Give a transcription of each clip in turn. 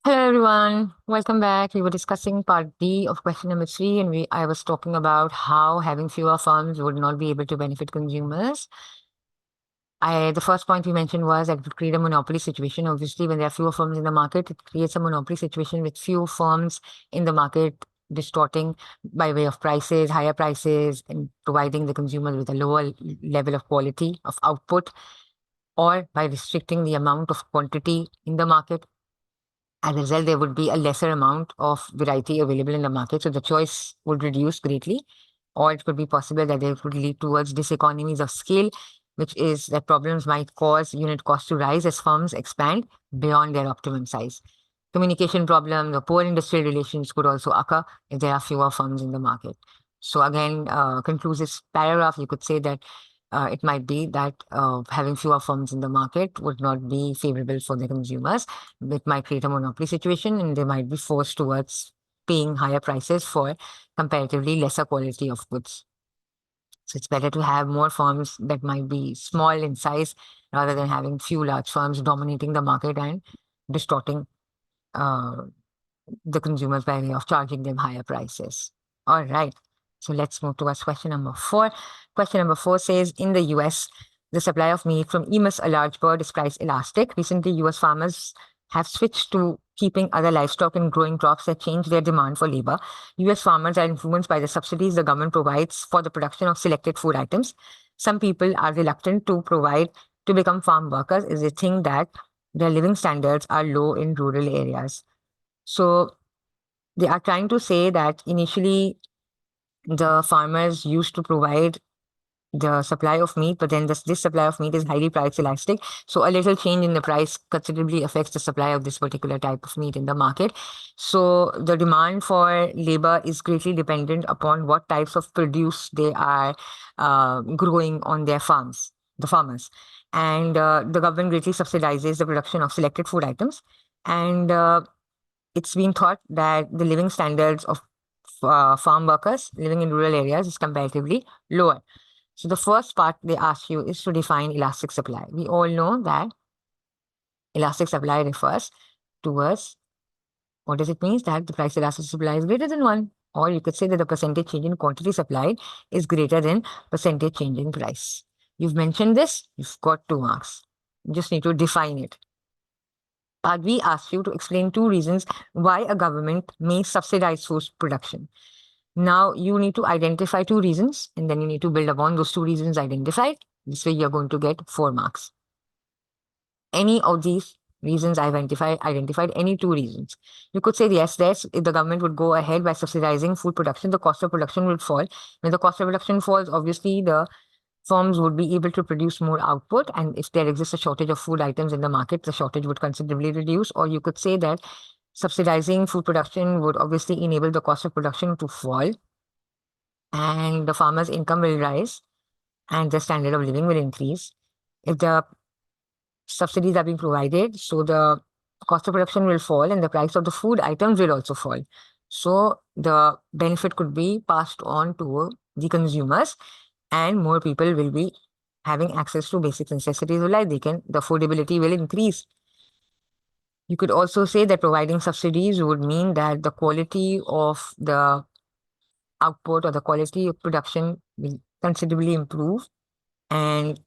Hello everyone, welcome back. We were discussing part D of question number 3, and I was talking about how having fewer firms would not be able to benefit consumers. The first point we mentioned was that it would create a monopoly situation. Obviously, when there are fewer firms in the market, it creates a monopoly situation with few firms in the market distorting by way of prices, higher prices, and providing the consumers with a lower level of quality of output, or by restricting the amount of quantity in the market. As a result, there would be a lesser amount of variety available in the market, so the choice would reduce greatly. Or it could be possible that they would lead towards diseconomies of scale, which is that problems might cause unit costs to rise as firms expand beyond their optimum size. Communication problems or poor industrial relations could also occur if there are fewer firms in the market. So again, concludes this paragraph, you could say that it might be that having fewer firms in the market would not be favorable for the consumers. It might create a monopoly situation, and they might be forced towards paying higher prices for comparatively lesser quality of goods. So it's better to have more firms that might be small in size rather than having few large firms dominating the market and distorting uh, the consumers by way of charging them higher prices. All right. So let's move towards question number 4. Question number 4 says, in the US, the supply of meat from emus, a large bird, is price elastic. Recently, US farmers have switched to keeping other livestock and growing crops that change their demand for labor. US farmers are influenced by the subsidies the government provides for the production of selected food items. Some people are reluctant to become farm workers as they think that their living standards are low in rural areas. So they are trying to say that initially the farmers used to provide the supply of meat, but then this supply of meat is highly price elastic. So a little change in the price considerably affects the supply of this particular type of meat in the market. So the demand for labor is greatly dependent upon what types of produce they are growing on their farms, the farmers. And the government greatly subsidizes the production of selected food items. And it's been thought that the living standards of farm workers living in rural areas is comparatively lower. So the first part they ask you is to define elastic supply. We all know that elastic supply refers towards what does it mean? That the price elastic supply is greater than 1. Or you could say that the percentage change in quantity supplied is greater than percentage change in price. You've mentioned this, you've got 2 marks. You just need to define it. But we asked you to explain 2 reasons why a government may subsidize food production. Now you need to identify 2 reasons, and then you need to build upon those 2 reasons identified. This way you're going to get 4 marks. Any of these reasons I've identified any 2 reasons. You could say, yes, if the government would go ahead by subsidizing food production, the cost of production would fall. When the cost of production falls, obviously the firms would be able to produce more output. And if there exists a shortage of food items in the market, the shortage would considerably reduce. Or you could say that subsidizing food production would obviously enable the cost of production to fall, and the farmer's income will rise and the standard of living will increase. If the subsidies are being provided, so the cost of production will fall and the price of the food items will also fall. So the benefit could be passed on to the consumers, and more people will be having access to basic necessities of life. The affordability will increase. You could also say that providing subsidies would mean that the quality of the output or the quality of production will considerably improve, and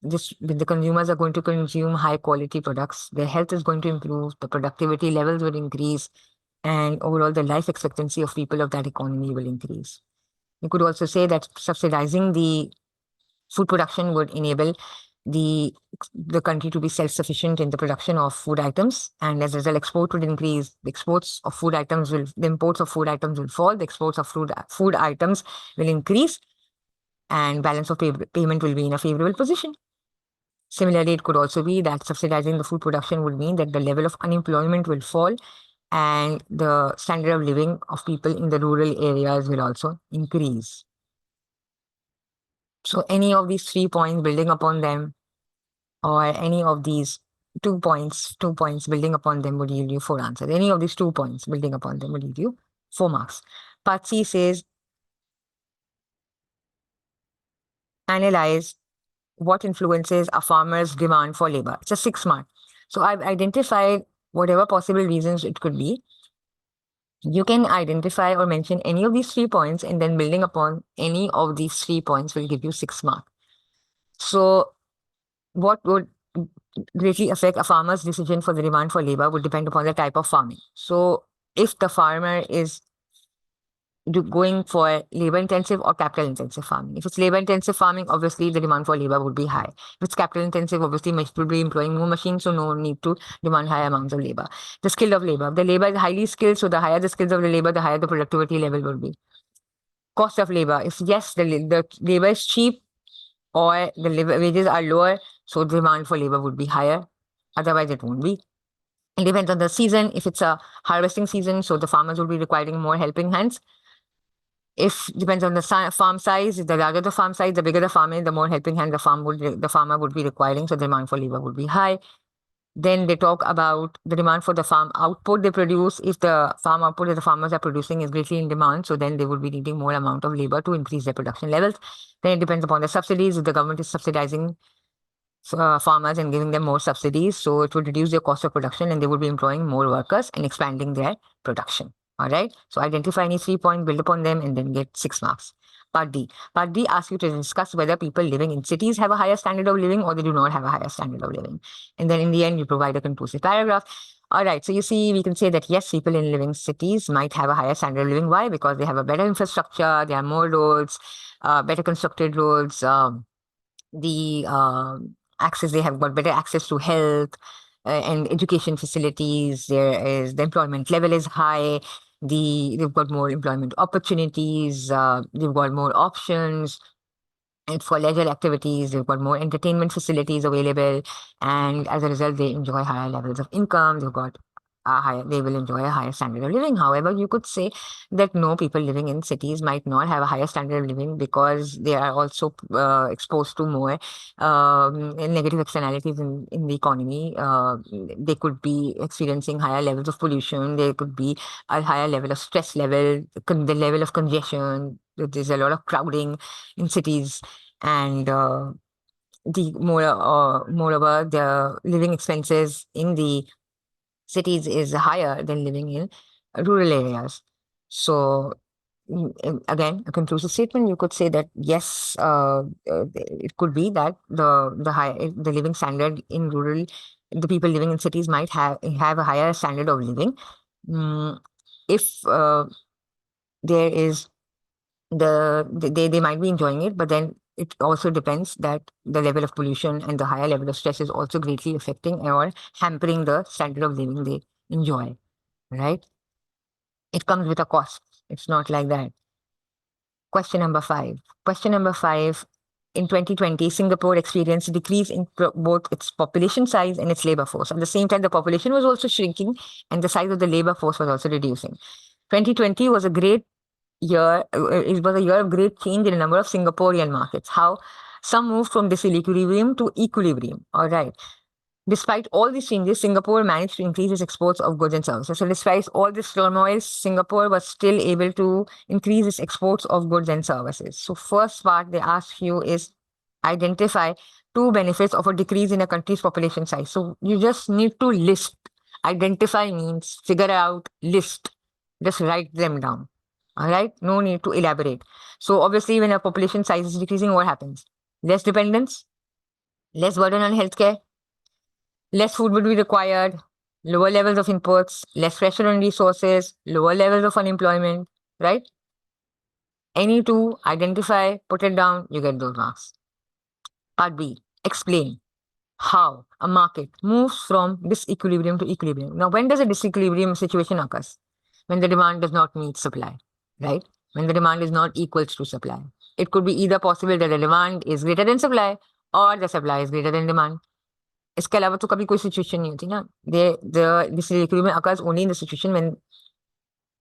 the consumers are going to consume high quality products. Their health is going to improve, the productivity levels will increase, and overall the life expectancy of people of that economy will increase. You could also say that subsidizing the food production would enable the the country to be self-sufficient in the production of food items, and as a result export would increase. The imports of food items will fall, the exports of food items will increase, and balance of payment will be in a favorable position. Similarly, it could also be that subsidizing the food production would mean that the level of unemployment will fall, and the standard of living of people in the rural areas will also increase. So any of these 3 points building upon them, or any of these 2 points building upon them would yield you 4 answers. Any of these 2 points building upon them would yield you 4 marks. Part C says, analyze what influences a farmer's demand for labor. It's a 6 mark. So I've identified whatever possible reasons it could be, you can identify or mention any of these 3 points, and then building upon any of these 3 points will give you 6 marks. So what would greatly affect a farmer's decision for the demand for labor would depend upon the type of farming. So if the farmer is going for labor intensive or capital intensive farming. If it's labor intensive farming, obviously the demand for labor would be high. If it's capital intensive, obviously will be employing more machines, so no need to demand high amounts of labor. The skill of labor. The labor is highly skilled, so the higher the skills of the labor, the higher the productivity level will be. Cost of labor. If yes, the labor is cheap or the labor wages are lower, so the demand for labor would be higher. Otherwise, it won't be. It depends on the season. If it's a harvesting season, so the farmers will be requiring more helping hands. If depends on the farm size, the larger the farm size, the bigger the farm is, the more helping hand the farmer would be requiring. So the demand for labor would be high. Then they talk about the demand for the farm output they produce. If the farm output that the farmers are producing is greatly in demand, so then they would be needing more amount of labor to increase their production levels. Then it depends upon the subsidies. If the government is subsidizing farmers and giving them more subsidies, so it would reduce their cost of production and they would be employing more workers and expanding their production. All right. So identify any 3 points, build upon them, and then get 6 marks. Part D. Part D asks you to discuss whether people living in cities have a higher standard of living or they do not have a higher standard of living. And then in the end, you provide a conclusive paragraph. All right. So you see, we can say that yes, people in living cities might have a higher standard of living. Why? Because they have a better infrastructure, they have more roads, better constructed roads, the access, they have got better access to health and education facilities. There is the employment level is high. They've got more employment opportunities. They've got more options. And for leisure activities, they've got more entertainment facilities available. And as a result, they enjoy higher levels of income. They will enjoy a higher standard of living. However, you could say that no, people living in cities might not have a higher standard of living because they are also exposed to more negative externalities in the economy. They could be experiencing higher levels of pollution. There could be a higher level of stress level, the level of congestion. There's a lot of crowding in cities, and moreover, the living expenses in the cities is higher than living in rural areas. So again, a conclusive statement, you could say that yes, it could be that the living standard in rural, the people living in cities might have a higher standard of living. If there is they might be enjoying it, but then it also depends that the level of pollution and the higher level of stress is also greatly affecting or hampering the standard of living they enjoy, right? It comes with a cost. It's not like that. Question number 5. Question number 5. In 2020, Singapore experienced a decrease in both its population size and its labor force. At the same time, the population was also shrinking and the size of the labor force was also reducing. 2020 was a great year. It was a year of great change in a number of Singaporean markets. How some moved from disequilibrium to equilibrium. All right. Despite all these changes, Singapore managed to increase its exports of goods and services. So despite all this turmoil, Singapore was still able to increase its exports of goods and services. So first part they ask you is identify 2 benefits of a decrease in a country's population size. So you just need to list. Identify means figure out, list. Just write them down. All right. No need to elaborate. So obviously when a population size is decreasing, what happens? Less dependence, less burden on healthcare, less food would be required, lower levels of inputs, less pressure on resources, lower levels of unemployment, right? Any 2, identify, put it down, you get those marks. Part B, explain how a market moves from disequilibrium to equilibrium. Now, when does a disequilibrium situation occur? When the demand does not meet supply, right? When the demand is not equal to supply. It could be either possible that the demand is greater than supply or the supply is greater than demand. इसके अलावा तो कभी कोई situation नहीं होती ना. The disequilibrium occurs only in the situation when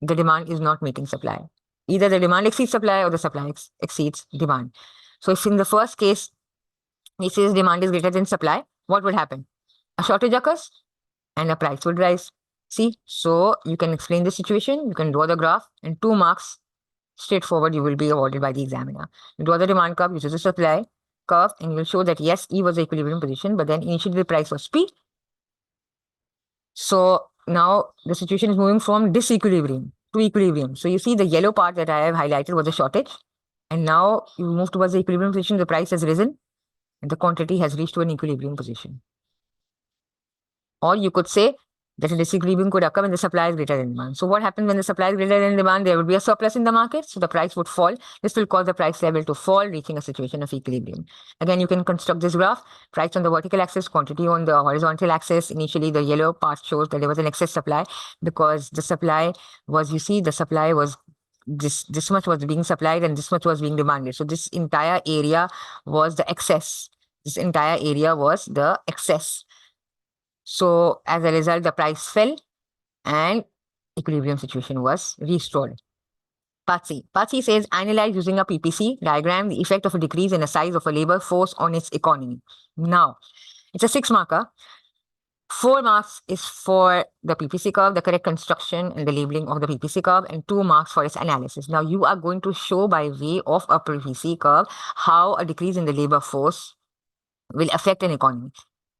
the demand is not meeting supply. Either the demand exceeds supply or the supply exceeds demand. So if in the first case, he says demand is greater than supply, what would happen? A shortage occurs and the price would rise. See, so you can explain the situation, you can draw the graph, and 2 marks straightforward you will be awarded by the examiner. You draw the demand curve, use the supply curve, and you will show that yes, E was the equilibrium position, but then initially the price was P. So now the situation is moving from disequilibrium to equilibrium. So you see the yellow part that I have highlighted was a shortage. And now you move towards the equilibrium position, the price has risen and the quantity has reached to an equilibrium position. Or you could say that a disequilibrium could occur when the supply is greater than demand. So what happens when the supply is greater than demand? There would be a surplus in the market, so the price would fall. This will cause the price level to fall, reaching a situation of equilibrium. Again, you can construct this graph, price on the vertical axis, quantity on the horizontal axis. Initially, the yellow part shows that there was an excess supply because the supply was, you see, the supply was this much was being supplied and this much was being demanded. So this entire area was the excess. This entire area was the excess. So as a result, the price fell and equilibrium situation was restored. Part C. Part C says analyze using a PPC diagram the effect of a decrease in the size of a labor force on its economy. Now, it's a 6-marker. 4 marks is for the PPC curve, the correct construction and the labeling of the PPC curve, and 2 marks for its analysis. Now, you are going to show by way of a PPC curve how a decrease in the labor force will affect an economy.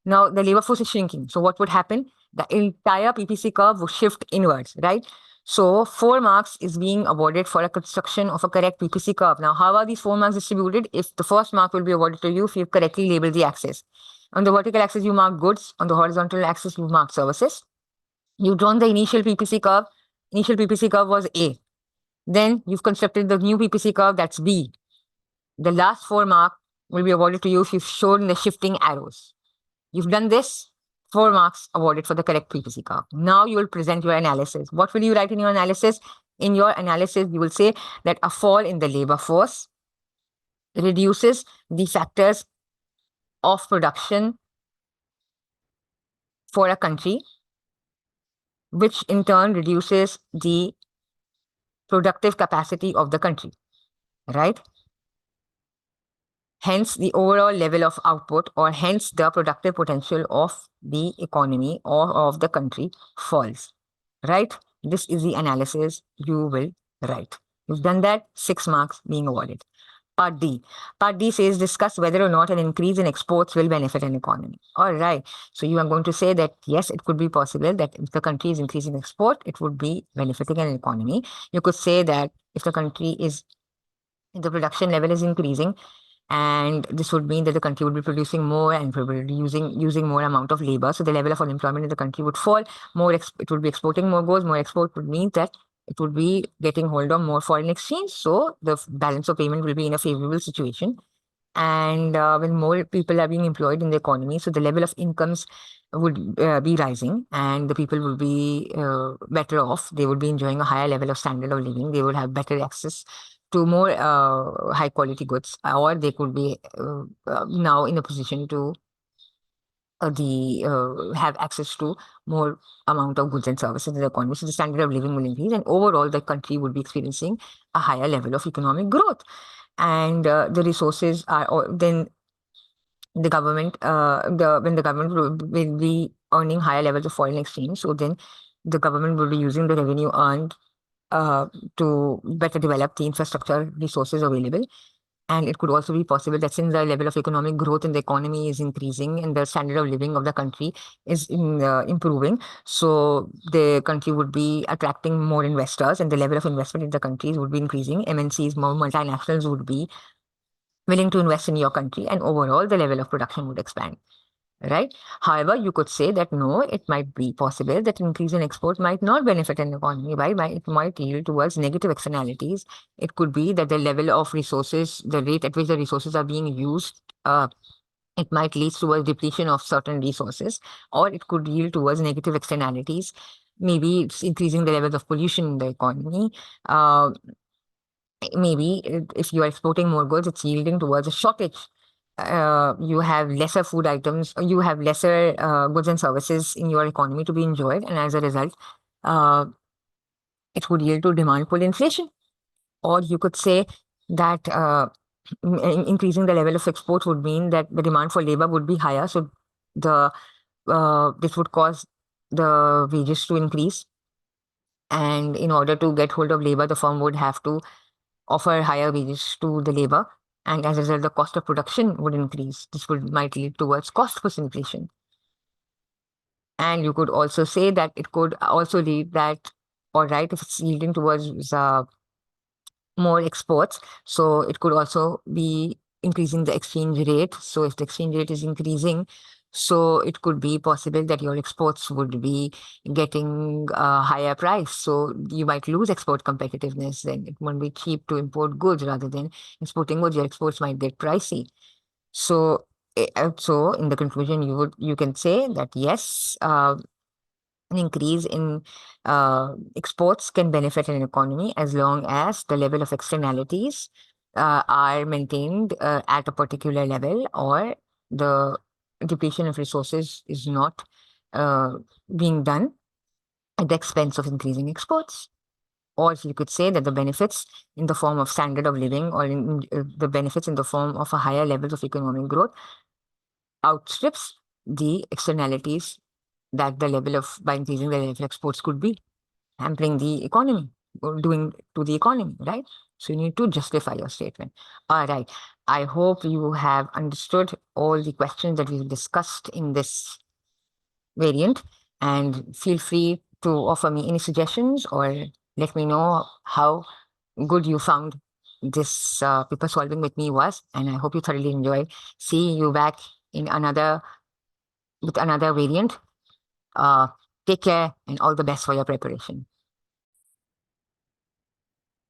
Now, the labor force is shrinking. So what would happen? The entire PPC curve would shift inwards, right? So 4 marks is being awarded for a construction of a correct PPC curve. Now, how are these 4 marks distributed? If the first mark will be awarded to you if you've correctly labeled the axis. On the vertical axis, you mark goods. On the horizontal axis, you mark services. You've drawn the initial PPC curve. Initial PPC curve was A. Then you've constructed the new PPC curve, that's B. The last 4 mark will be awarded to you if you've shown the shifting arrows. You've done this, 4 marks awarded for the correct PPC curve. Now you will present your analysis. What will you write in your analysis? In your analysis, you will say that a fall in the labor force reduces the factors of production for a country, which in turn reduces the productive capacity of the country, right? Hence, the overall level of output or hence the productive potential of the economy or of the country falls, right? This is the analysis you will write. You've done that, 6 marks being awarded. Part D. Part D says discuss whether or not an increase in exports will benefit an economy. All right. So you are going to say that yes, it could be possible that if the country is increasing export, it would be benefiting an economy. You could say that if the country is, the production level is increasing, and this would mean that the country would be producing more and probably using more amount of labor. So the level of unemployment in the country would fall. It would be exporting more goods. More export would mean that it would be getting hold of more foreign exchange. So the balance of payment will be in a favorable situation. And when more people are being employed in the economy, so the level of incomes would be rising and the people would be better off. They would be enjoying a higher level of standard of living. They would have better access to more high quality goods, or they could be now in a position to have access to more amount of goods and services in the economy. So the standard of living will increase, and overall the country would be experiencing a higher level of economic growth. And the resources are then the government, when the government will be earning higher levels of foreign exchange, so then the government will be using the revenue earned to better develop the infrastructure resources available. And it could also be possible that since the level of economic growth in the economy is increasing and the standard of living of the country is improving, so the country would be attracting more investors and the level of investment in the countries would be increasing. MNCs, more multinationals would be willing to invest in your country, and overall the level of production would expand. Right. However, you could say that no, it might be possible that increase in exports might not benefit an economy. Why? It might yield towards negative externalities. It could be that the level of resources, the rate at which the resources are being used, it might lead towards depletion of certain resources, or it could yield towards negative externalities. Maybe it's increasing the levels of pollution in the economy. Maybe if you are exporting more goods, it's yielding towards a shortage. You have lesser food items, you have lesser goods and services in your economy to be enjoyed, and as a result, uh, it would yield to demand pull inflation. Or you could say that increasing the level of export would mean that the demand for labor would be higher, so the this would cause the wages to increase. And in order to get hold of labor, the firm would have to offer higher wages to the labor, and as a result, the cost of production would increase. This might lead towards cost push inflation. And you could also say that it could also lead that, all right, if it's leading towards more exports, so it could also be increasing the exchange rate. So if the exchange rate is increasing, so it could be possible that your exports would be getting a higher price. So you might lose export competitiveness. Then it won't be cheap to import goods rather than exporting goods. Your exports might get pricey. So, so in the conclusion, you can say that yes, an increase in exports can benefit an economy as long as the level of externalities are maintained at a particular level, or the depletion of resources is not uh, being done at the expense of increasing exports. Or you could say that the benefits in the form of standard of living, or the benefits in the form of a higher levels of economic growth outstrips the externalities that the level of, by increasing the level of exports, could be hampering the economy or doing to the economy, right? So you need to justify your statement. All right. I hope you have understood all the questions that we've discussed in this variant, and feel free to offer me any suggestions or let me know how good you found this paper solving with me was. And I hope you thoroughly enjoyed. See you back in another with another variant. Uh, Take care and all the best for your preparation.